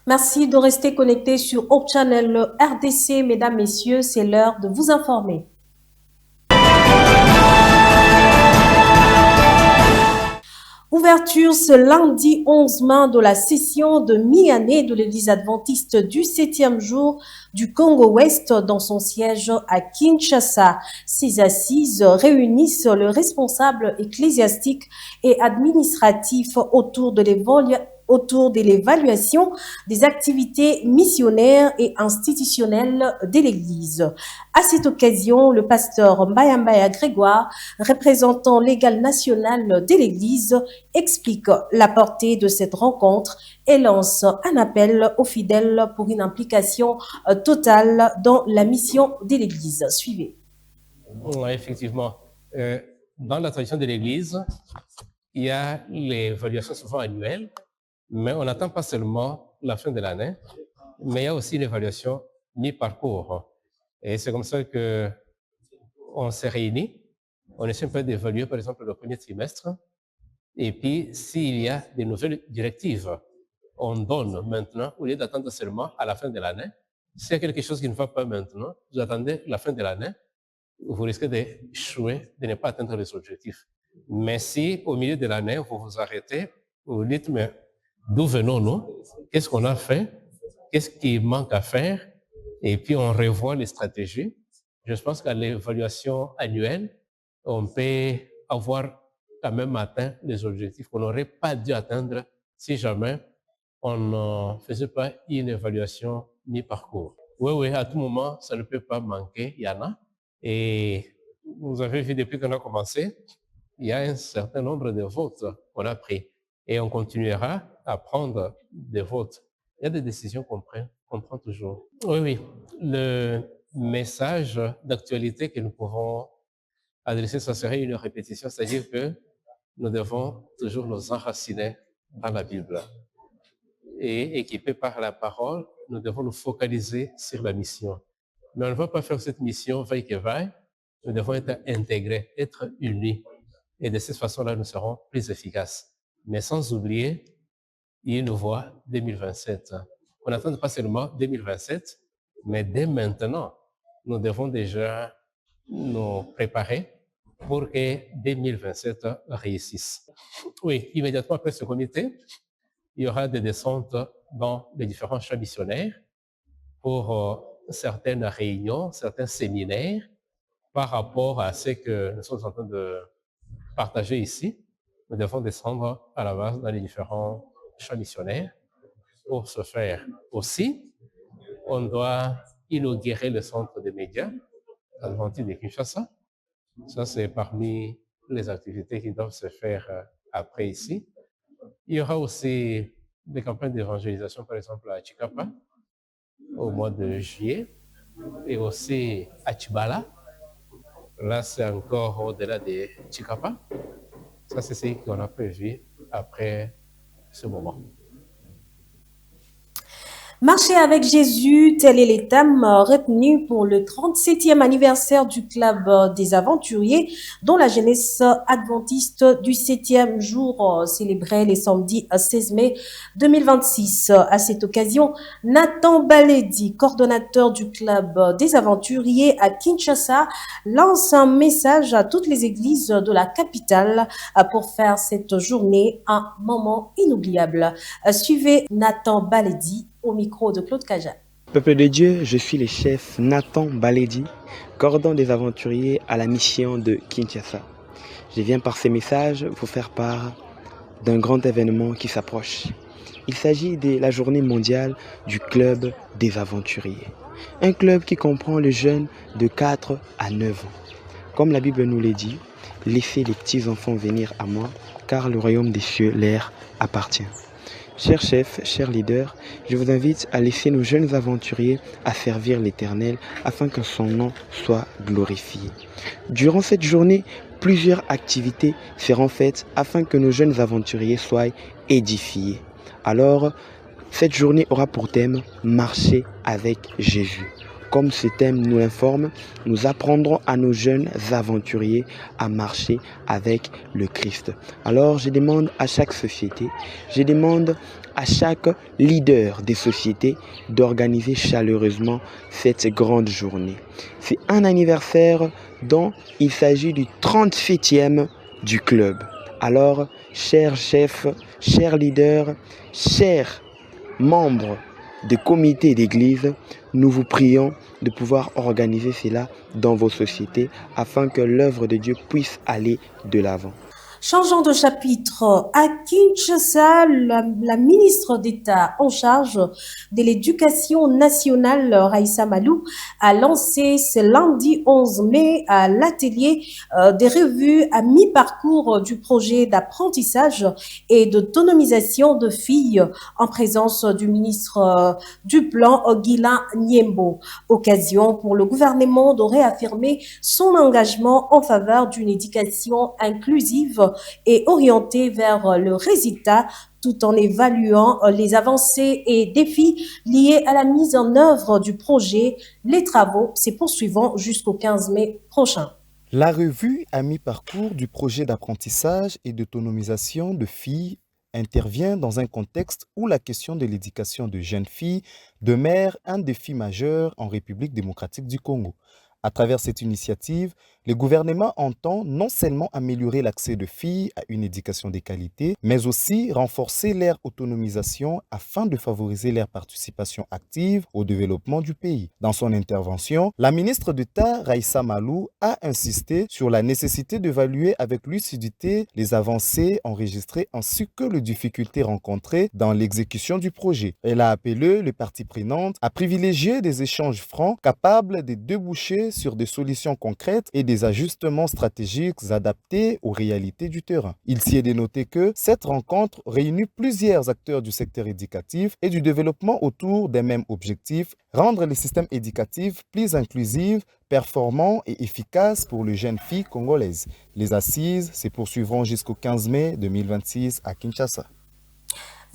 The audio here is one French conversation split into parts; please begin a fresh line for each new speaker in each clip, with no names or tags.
Merci de rester connectés sur Hope Channel RDC. Mesdames, Messieurs, c'est l'heure de vous informer. Ouverture ce lundi 11 mai de la session de mi-année de l'Église adventiste du 7e jour du Congo-Ouest dans son siège à Kinshasa. Ces assises réunissent le responsable ecclésiastique et administratif autour de l'évaluation des activités missionnaires et institutionnelles de l'Église. À cette occasion, le pasteur Mbaya Grégoire, représentant légal national de l'Église, explique la portée de cette rencontre et lance un appel aux fidèles pour une implication totale dans la mission de l'Église. Suivez.
Oui, effectivement. Dans la tradition de l'Église, il y a l'évaluation souvent annuelle, mais on n'attend pas seulement la fin de l'année, mais il y a aussi l'évaluation mi-parcours. Et c'est comme ça qu'on s'est réunis. On essaie un peu d'évaluer, par exemple, le premier trimestre. Et puis, s'il y a des nouvelles directives, on donne maintenant, au lieu d'attendre seulement à la fin de l'année. S'il y a quelque chose qui ne va pas maintenant, vous attendez la fin de l'année, vous risquez d'échouer, de ne pas atteindre les objectifs. Mais si, au milieu de l'année, vous vous arrêtez, vous dites, mais d'où venons-nous? Qu'est-ce qu'on a fait? Qu'est-ce qui manque à faire? Et puis, on revoit les stratégies. Je pense qu'à l'évaluation annuelle, on peut avoir quand même atteint les objectifs qu'on n'aurait pas dû atteindre si jamais on ne faisait pas une évaluation mi-parcours. Oui, à tout moment, ça ne peut pas manquer, il y en a. Et vous avez vu, depuis qu'on a commencé, il y a un certain nombre de votes qu'on a pris. Et on continuera à prendre des votes. Il y a des décisions qu'on prend toujours. Oui. Le message d'actualité que nous pouvons adresser, ça serait une répétition, c'est-à-dire que nous devons toujours nous enraciner dans la Bible. Et équipés par la parole, nous devons nous focaliser sur la mission. Mais on ne va pas faire cette mission vaille que vaille. Nous devons être intégrés, être unis. Et de cette façon-là, nous serons plus efficaces. Mais sans oublier, il nous voit 2027. On n'attend pas seulement 2027, mais dès maintenant, nous devons déjà nous préparer pour que 2027 réussisse. Oui, immédiatement après ce comité, il y aura des descentes dans les différents champs missionnaires pour certaines réunions, certains séminaires par rapport à ce que nous sommes en train de partager ici. Nous devons descendre à la base dans les différents champs missionnaires pour ce faire. Aussi, on doit inaugurer le centre des médias adventiste de Kinshasa. Ça, c'est parmi les activités qui doivent se faire après ici. Il y aura aussi des campagnes d'évangélisation, par exemple à Chikapa, au mois de juillet, et aussi à Chibala. Là, c'est encore au-delà de Chikapa. Ça, c'est ce qu'on a prévu après ce moment.
Marcher avec Jésus, tel est le thème retenu pour le 37e anniversaire du Club des Aventuriers, dont la jeunesse adventiste du 7e jour célébrait les samedis 16 mai 2026. À cette occasion, Nathan Baledi, coordonnateur du Club des Aventuriers à Kinshasa, lance un message à toutes les églises de la capitale pour faire cette journée un moment inoubliable. Suivez Nathan Baledi au micro de Claude Kaja.
Peuple de Dieu, je suis le chef Nathan Baledi, cordon des aventuriers à la mission de Kinshasa. Je viens par ces messages vous faire part d'un grand événement qui s'approche. Il s'agit de la journée mondiale du club des aventuriers. Un club qui comprend les jeunes de 4 à 9 ans. Comme la Bible nous le dit, laissez les petits enfants venir à moi, car le royaume des cieux leur appartient. Chers chefs, chers leaders, je vous invite à laisser nos jeunes aventuriers à servir l'Éternel afin que son nom soit glorifié. Durant cette journée, plusieurs activités seront faites afin que nos jeunes aventuriers soient édifiés. Alors, cette journée aura pour thème « Marcher avec Jésus ». Comme ce thème nous l'informe, nous apprendrons à nos jeunes aventuriers à marcher avec le Christ. Alors je demande à chaque société, je demande à chaque leader des sociétés d'organiser chaleureusement cette grande journée. C'est un anniversaire dont il s'agit du 37e du club. Alors, chers chefs, chers leaders, chers membres des comités d'église, nous vous prions de pouvoir organiser cela dans vos sociétés afin que l'œuvre de Dieu puisse aller de l'avant.
Changeons de chapitre. À Kinshasa, la ministre d'État en charge de l'éducation nationale, Raissa Malou, a lancé ce lundi 11 mai à l'atelier des revues à mi-parcours du projet d'apprentissage et d'autonomisation de filles en présence du ministre du Plan, Guilain Niembo. Occasion pour le gouvernement de réaffirmer son engagement en faveur d'une éducation inclusive et orienté vers le résultat tout en évaluant les avancées et défis liés à la mise en œuvre du projet. Les travaux se poursuivront jusqu'au 15 mai prochain.
La revue à mi-parcours du projet d'apprentissage et d'autonomisation de filles intervient dans un contexte où la question de l'éducation de jeunes filles demeure un défi majeur en République démocratique du Congo. À travers cette initiative, le gouvernement entend non seulement améliorer l'accès de filles à une éducation de qualité, mais aussi renforcer leur autonomisation afin de favoriser leur participation active au développement du pays. Dans son intervention, la ministre d'État, Raissa Malou, a insisté sur la nécessité d'évaluer avec lucidité les avancées enregistrées ainsi que les difficultés rencontrées dans l'exécution du projet. Elle a appelé les parties prenantes à privilégier des échanges francs capables de déboucher sur des solutions concrètes et des ajustements stratégiques adaptés aux réalités du terrain. Il s'y est dénoté que cette rencontre réunit plusieurs acteurs du secteur éducatif et du développement autour des mêmes objectifs, rendre les systèmes éducatifs plus inclusifs, performants et efficaces pour les jeunes filles congolaises. Les assises se poursuivront jusqu'au 15 mai 2026 à Kinshasa.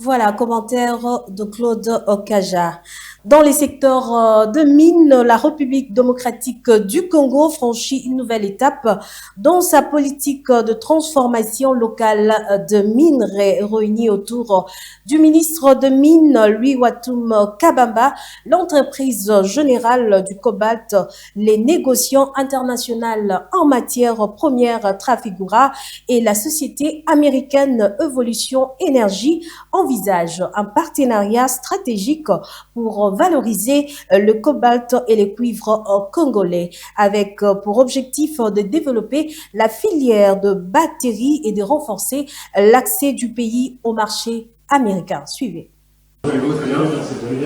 Voilà, commentaire de Claude Okaja. Dans les secteurs de mines, la République démocratique du Congo franchit une nouvelle étape dans sa politique de transformation locale de minerais réunie autour du ministre de Mines, Louis Watum Kabamba, l'entreprise générale du cobalt, les négociants internationaux en matière première Trafigura et la société américaine Evolution Énergie envisage un partenariat stratégique pour valoriser le cobalt et les cuivres congolais, avec pour objectif de développer la filière de batteries et de renforcer l'accès du pays au marché américain. Suivez.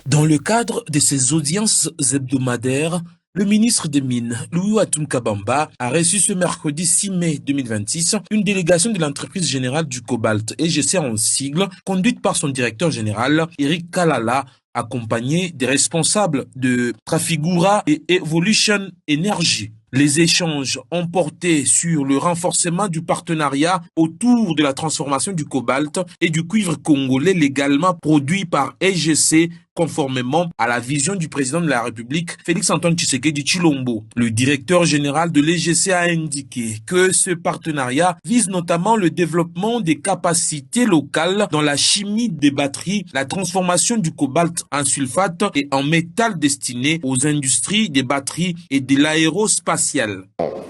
Dans le cadre de ces audiences hebdomadaires, le ministre des Mines, Louis Watum Kabamba, a reçu ce mercredi 6 mai 2026 une délégation de l'entreprise générale du cobalt, EGC en sigle, conduite par son directeur général, Eric Kalala, accompagné des responsables de Trafigura et Evolution Energy. Les échanges ont porté sur le renforcement du partenariat autour de la transformation du cobalt et du cuivre congolais légalement produit par EGC conformément à la vision du président de la République, Félix-Antoine Tshisekedi Tshilombo. Le directeur général de l'EGC a indiqué que ce partenariat vise notamment le développement des capacités locales dans la chimie des batteries, la transformation du cobalt en sulfate et en métal destiné aux industries des batteries et de l'aérospatiale.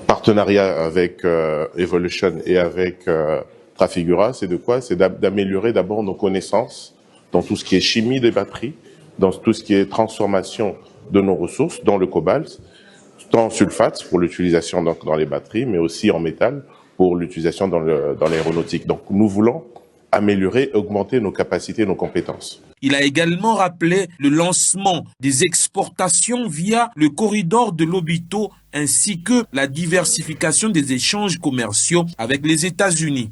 Partenariat avec Evolution et avec Trafigura, c'est de quoi? C'est d'améliorer d'abord nos connaissances dans tout ce qui est chimie des batteries, dans tout ce qui est transformation de nos ressources, dans le cobalt, en sulfate pour l'utilisation dans les batteries, mais aussi en métal pour l'utilisation dans l'aéronautique. Donc nous voulons améliorer, augmenter nos capacités, nos compétences.
Il a également rappelé le lancement des exportations via le corridor de l'Obito ainsi que la diversification des échanges commerciaux avec les États-Unis.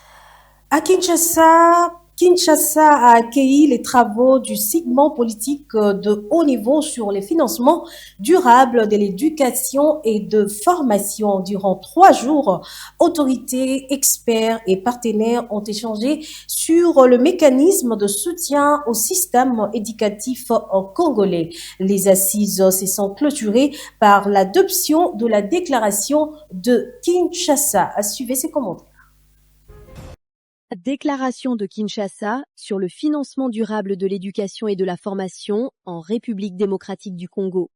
À Kinshasa, Kinshasa a accueilli les travaux du segment politique de haut niveau sur les financements durables de l'éducation et de formation. Durant 3 jours, autorités, experts et partenaires ont échangé sur le mécanisme de soutien au système éducatif congolais. Les assises se sont clôturées par l'adoption de la déclaration de Kinshasa. Suivez ces commentaires.
Déclaration de Kinshasa sur le financement durable de l'éducation et de la formation en République démocratique du Congo.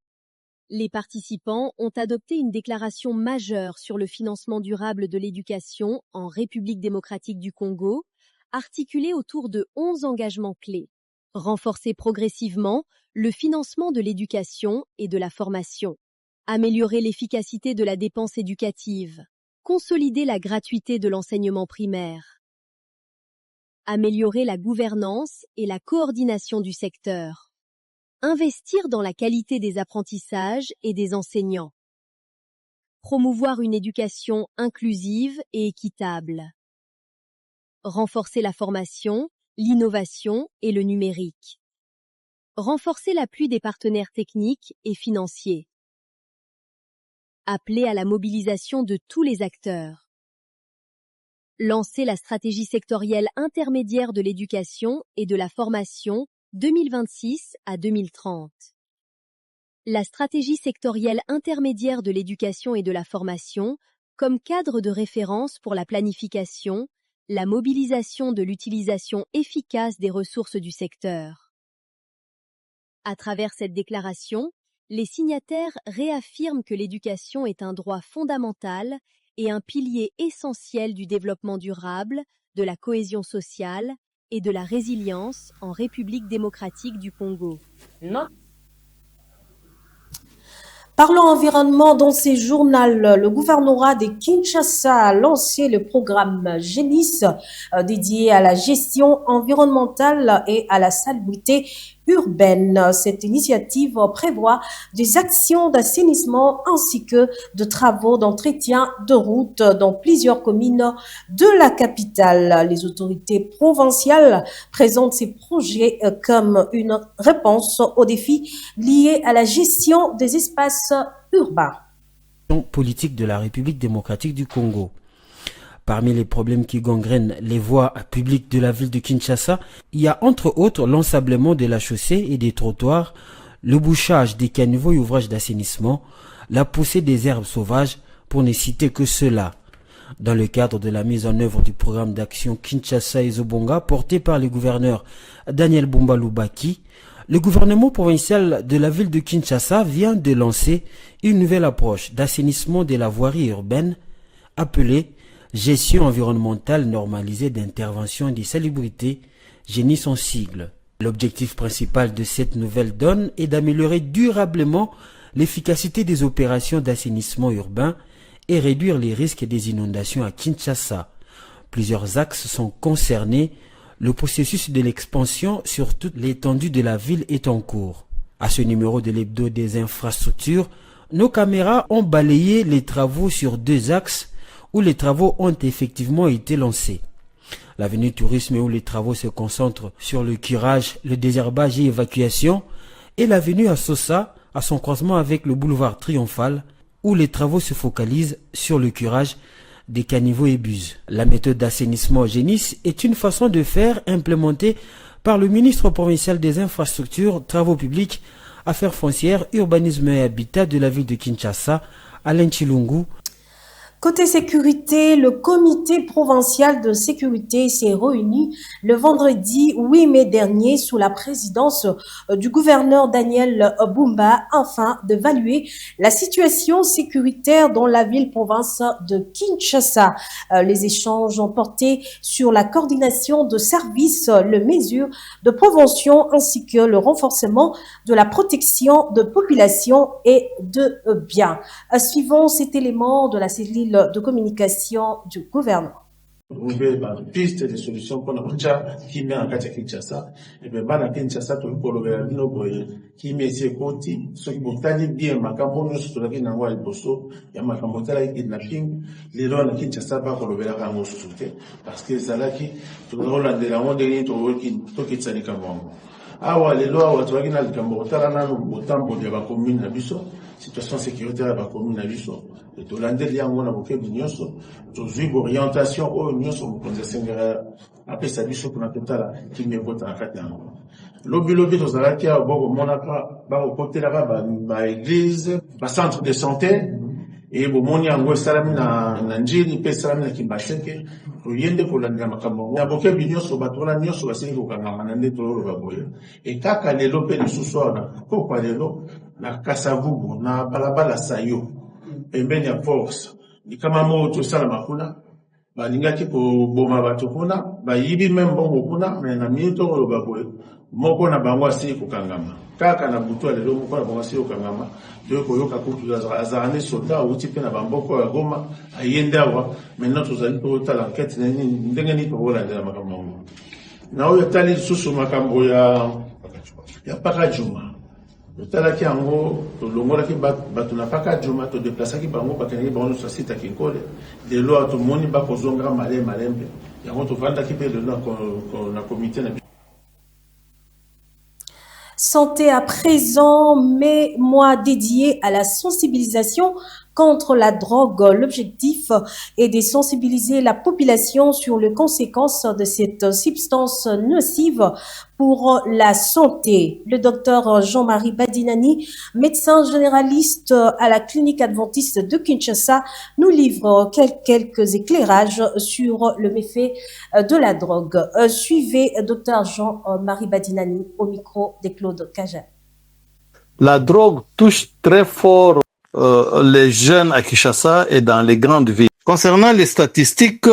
Les participants ont adopté une déclaration majeure sur le financement durable de l'éducation en République démocratique du Congo, articulée autour de 11 engagements clés. Renforcer progressivement le financement de l'éducation et de la formation. Améliorer l'efficacité de la dépense éducative. Consolider la gratuité de l'enseignement primaire. Améliorer la gouvernance et la coordination du secteur. Investir dans la qualité des apprentissages et des enseignants. Promouvoir une éducation inclusive et équitable. Renforcer la formation, l'innovation et le numérique. Renforcer l'appui des partenaires techniques et financiers. Appeler à la mobilisation de tous les acteurs. Lancer la stratégie sectorielle intermédiaire de l'éducation et de la formation 2026 à 2030. La stratégie sectorielle intermédiaire de l'éducation et de la formation comme cadre de référence pour la planification, la mobilisation de l'utilisation efficace des ressources du secteur. À travers cette déclaration, les signataires réaffirment que l'éducation est un droit fondamental et un pilier essentiel du développement durable, de la cohésion sociale et de la résilience en République démocratique du Congo.
Parlons environnement dans ces journaux. Le gouvernorat de Kinshasa a lancé le programme Génis dédié à la gestion environnementale et à la salubrité urbaine. Cette initiative prévoit des actions d'assainissement ainsi que de travaux d'entretien de routes dans plusieurs communes de la capitale. Les autorités provinciales présentent ces projets comme une réponse aux défis liés à la gestion des espaces urbains.
Politique de la République démocratique du Congo. Parmi les problèmes qui gangrènent les voies publiques de la ville de Kinshasa, il y a entre autres l'ensablement de la chaussée et des trottoirs, le bouchage des caniveaux et ouvrages d'assainissement, la poussée des herbes sauvages, pour ne citer que cela. Dans le cadre de la mise en œuvre du programme d'action Kinshasa et Zobonga porté par le gouverneur Daniel Bumba Lubaki, le gouvernement provincial de la ville de Kinshasa vient de lancer une nouvelle approche d'assainissement de la voirie urbaine appelée gestion environnementale normalisée d'intervention et de salubrité, Génie son sigle. L'objectif principal de cette nouvelle donne est d'améliorer durablement l'efficacité des opérations d'assainissement urbain et réduire les risques des inondations à Kinshasa. Plusieurs axes sont concernés. Le processus de l'expansion sur toute l'étendue de la ville est en cours. À ce numéro de l'hebdo des infrastructures, nos caméras ont balayé les travaux sur 2 axes où les travaux ont effectivement été lancés. L'avenue Tourisme où les travaux se concentrent sur le curage, le désherbage et évacuation, et l'avenue Assosa à son croisement avec le boulevard Triomphal où les travaux se focalisent sur le curage des caniveaux et buses. La méthode d'assainissement Génis est une façon de faire implémentée par le ministre provincial des infrastructures, travaux publics, affaires foncières, urbanisme et habitat de la ville de Kinshasa, Alain Chilungu.
Côté sécurité, le comité provincial de sécurité s'est réuni le vendredi 8 mai dernier sous la présidence du gouverneur Daniel Bumba afin d'évaluer la situation sécuritaire dans la ville-province de Kinshasa. Les échanges ont porté sur la coordination de services, les mesures de prévention ainsi que le renforcement de la protection de population et de biens. Suivons cet élément de la cellule de communication du gouvernement.
trouver piste de solution pour la qui met en cas de Kinshasa. Et bien, dans Kinshasa, tout le monde qui met ses côtés, ceux qui vont aller bien, ma campagne, sur la ville d'Angoua et Bosso, il y a ma campagne, la kidnapping, les lois de Kinshasa, pas pour le verre à soutien, parce que c'est là qui, tout le monde de la monde, qui s'en est campagne. Ah ouais, les lois, tu vois, qui n'a le campagne, autant pour les communes à Bissau, situation sécuritaire à la commune à Bissau. Et tout l'année, il y a un avocat de Nyonso, tous les orientations, oh, Nyonso, vous connaissez, après ça, Bissau, pour la totale, qui me vote en 4 ans. Lobby, tous les qui a bon, mon au côté là-bas, église, centre de santé, et bon, mon yango, salami na Njiri, pe salami na Kimbaseke, yende pour la Namakambo. Il y a beaucoup de Nyonso, batola Nyonso, c'est une canamane, tout le monde. Et kaka, les lopés de sous-soir, pourquoi les lots, na Kasavubu, na Balabala Sayo. Pembeni ya force ni kama moto sala makuna balingaki ko boma bato kuna bayibi même bongo kuna mais na minito lo baboye moko na bango asi kokangama kaka na butu lelo moko na bango asi kokangama de ko yoka kutu azarane soldat uti pe na bamboko ya Goma ayenda wa maintenant tozali ko tala enquête ndenge ni ko wala ndela makambo na oyo tali susu makambo ya Pakajuma. Le talaki ango, to longola ki batuna paka juma, to déplacer ki bango bakeni bango sur site à Kinkole. De l'eau to moni ba kozonga malembe. Yango to vanda ki pe de l'eau qu'on a comité na.
Santé à présent, mais mois dédié à la sensibilisation contre la drogue. L'objectif est de sensibiliser la population sur les conséquences de cette substance nocive pour la santé. Le docteur Jean-Marie Badinani, médecin généraliste à la clinique adventiste de Kinshasa, nous livre quelques éclairages sur le méfait de la drogue. Suivez docteur Jean-Marie Badinani au micro de Claude Kaja.
La drogue touche très fort les jeunes à Kinshasa et dans les grandes villes. Concernant les statistiques,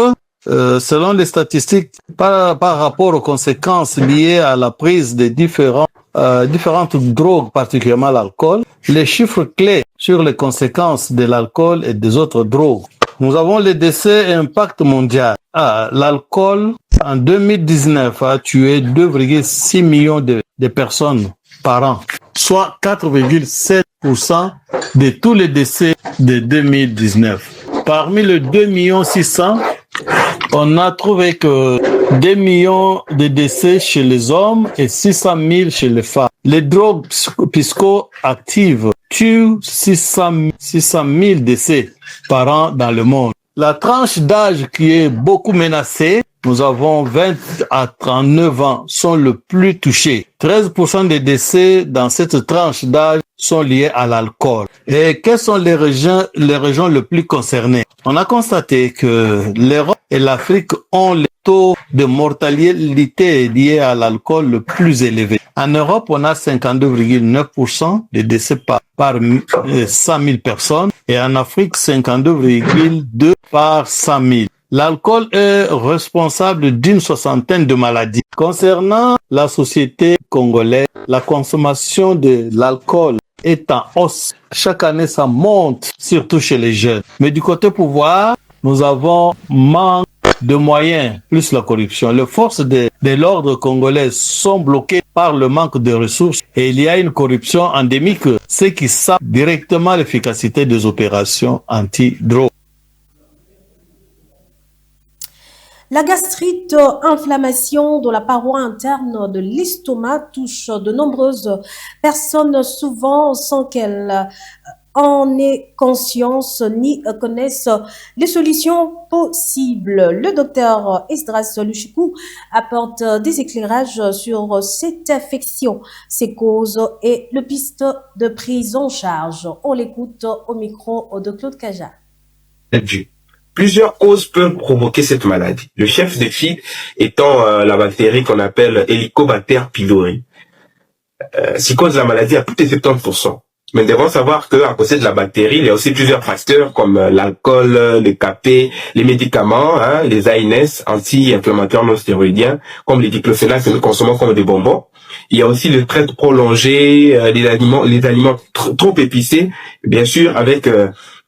selon les statistiques, par rapport aux conséquences liées à la prise de différentes drogues, particulièrement l'alcool, les chiffres clés sur les conséquences de l'alcool et des autres drogues. Nous avons les décès et impact mondial. L'alcool, en 2019, a tué 2,6 millions de personnes par an, soit 4,7% de tous les décès de 2019. Parmi les 2,6 millions, on a trouvé que 2 millions de décès chez les hommes et 600 000 chez les femmes. Les drogues psychoactives tuent 600 000 décès par an dans le monde. La tranche d'âge qui est beaucoup menacée, nous avons 20 à 39 ans, sont le plus touchés. 13% des décès dans cette tranche d'âge sont liés à l'alcool. Et quelles sont les régions les plus concernées? On a constaté que l'Europe et l'Afrique ont les taux de mortalité liés à l'alcool le plus élevés. En Europe, on a 52,9% de décès par 100 000 personnes et en Afrique, 52,2 par 100 000. L'alcool est responsable d'une soixantaine de maladies. Concernant la société congolaise, la consommation de l'alcool est en hausse. Chaque année, ça monte, surtout chez les jeunes. Mais du côté pouvoir, nous avons manque de moyens, plus la corruption. Les forces de l'ordre congolais sont bloquées par le manque de ressources et il y a une corruption endémique, ce qui sape directement l'efficacité des opérations anti-drogue.
La gastrite, inflammation de la paroi interne de l'estomac, touche de nombreuses personnes, souvent sans qu'elles en aient conscience ni connaissent les solutions possibles. Le docteur Esdras Luchikou apporte des éclairages sur cette affection, ses causes et le piste de prise en charge. On l'écoute au micro de Claude Kaja.
Plusieurs causes peuvent provoquer cette maladie. Le chef de file étant la bactérie qu'on appelle Helicobacter pylori. Ce qui cause la maladie à plus de 70%. Mais nous devons savoir qu'à cause de la bactérie, il y a aussi plusieurs facteurs comme l'alcool, le café, les médicaments, les ANS, anti-inflammatoires non stéroïdiens, comme les diclofénac que nous consommons comme des bonbons. Il y a aussi le trait prolongé, les aliments trop épicés, bien sûr avec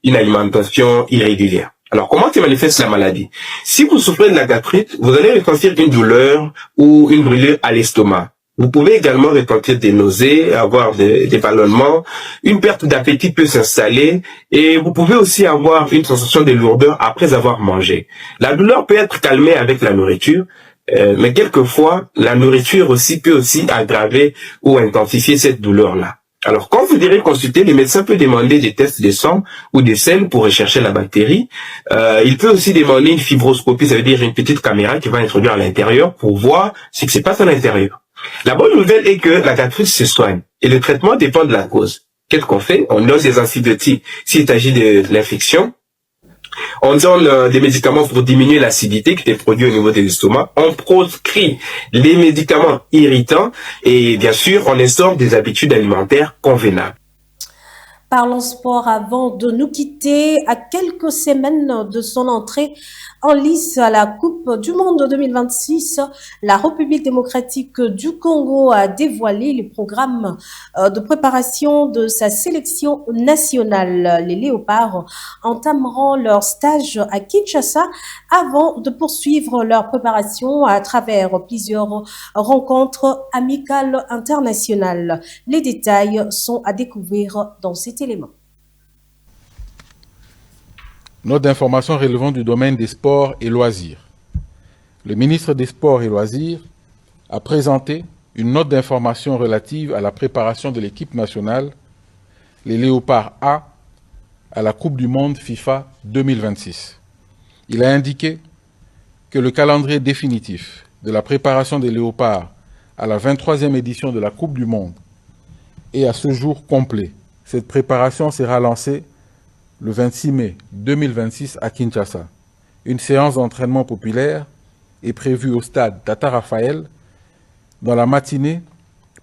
une alimentation irrégulière. Alors, comment se manifeste la maladie? Si vous souffrez de la gastrite, vous allez ressentir une douleur ou une brûlure à l'estomac. Vous pouvez également ressentir des nausées, avoir des ballonnements, une perte d'appétit peut s'installer et vous pouvez aussi avoir une sensation de lourdeur après avoir mangé. La douleur peut être calmée avec la nourriture, mais quelquefois, la nourriture aussi peut aussi aggraver ou intensifier cette douleur-là. Alors, quand vous irez consulter, les médecins peuvent demander des tests de sang ou de sel pour rechercher la bactérie. Il peut aussi demander une fibroscopie, ça veut dire une petite caméra qui va introduire à l'intérieur pour voir ce qui se passe à l'intérieur. La bonne nouvelle est que la gastrite se soigne et le traitement dépend de la cause. Qu'est-ce qu'on fait? On donne des antibiotiques s'il s'agit de l'infection. On donne des médicaments pour diminuer l'acidité qui est produite au niveau de l'estomac. On proscrit les médicaments irritants et bien sûr, on instaure des habitudes alimentaires convenables.
Parlons sport avant de nous quitter. À quelques semaines de son entrée en lice à la Coupe du Monde 2026, la République démocratique du Congo a dévoilé le programme de préparation de sa sélection nationale. Les Léopards entameront leur stage à Kinshasa avant de poursuivre leur préparation à travers plusieurs rencontres amicales internationales. Les détails sont à découvrir dans cet élément.
Note d'information relevant du domaine des sports et loisirs. Le ministre des Sports et Loisirs a présenté une note d'information relative à la préparation de l'équipe nationale, les Léopards A, à la Coupe du Monde FIFA 2026. Il a indiqué que le calendrier définitif de la préparation des Léopards à la 23e édition de la Coupe du Monde est à ce jour complet. Cette préparation sera lancée le 26 mai 2026 à Kinshasa. Une séance d'entraînement populaire est prévue au stade Tata Raphaël dans la matinée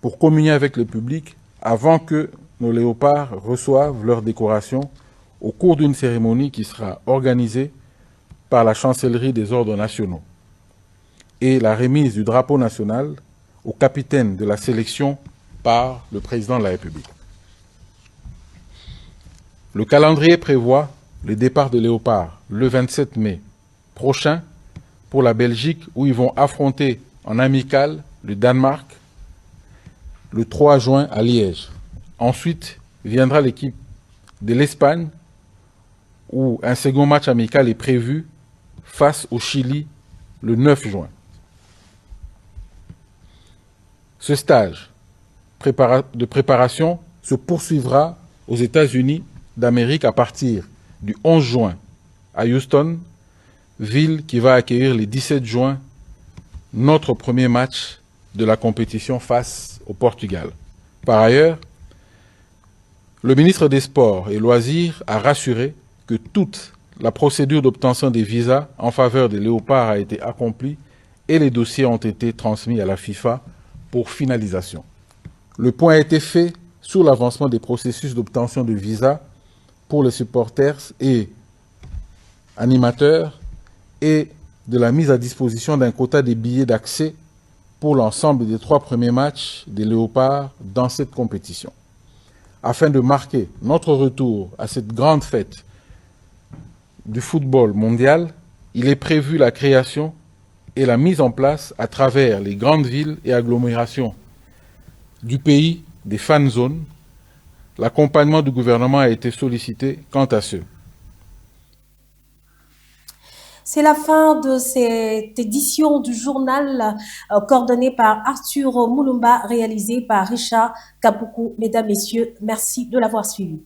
pour communier avec le public avant que nos léopards reçoivent leur décoration au cours d'une cérémonie qui sera organisée par la chancellerie des ordres nationaux et la remise du drapeau national au capitaine de la sélection par le président de la République. Le calendrier prévoit le départ de Léopard le 27 mai prochain pour la Belgique où ils vont affronter en amical le Danemark le 3 juin à Liège. Ensuite viendra l'équipe de l'Espagne où un second match amical est prévu face au Chili le 9 juin. Ce stage de préparation se poursuivra aux États-Unis d'Amérique à partir du 11 juin à Houston, ville qui va accueillir le 17 juin notre premier match de la compétition face au Portugal. Par ailleurs, le ministre des Sports et Loisirs a rassuré que toute la procédure d'obtention des visas en faveur des Léopards a été accomplie et les dossiers ont été transmis à la FIFA pour finalisation. Le point a été fait sur l'avancement des processus d'obtention de visas pour les supporters et animateurs et de la mise à disposition d'un quota des billets d'accès pour l'ensemble des 3 premiers matchs des Léopards dans cette compétition. Afin de marquer notre retour à cette grande fête du football mondial, il est prévu la création et la mise en place à travers les grandes villes et agglomérations du pays des fan zones. L'accompagnement du gouvernement a été sollicité quant à ce.
C'est la fin de cette édition du journal coordonné par Arthur Moulumba, réalisé par Richard Kapuku. Mesdames, Messieurs, merci de l'avoir suivi.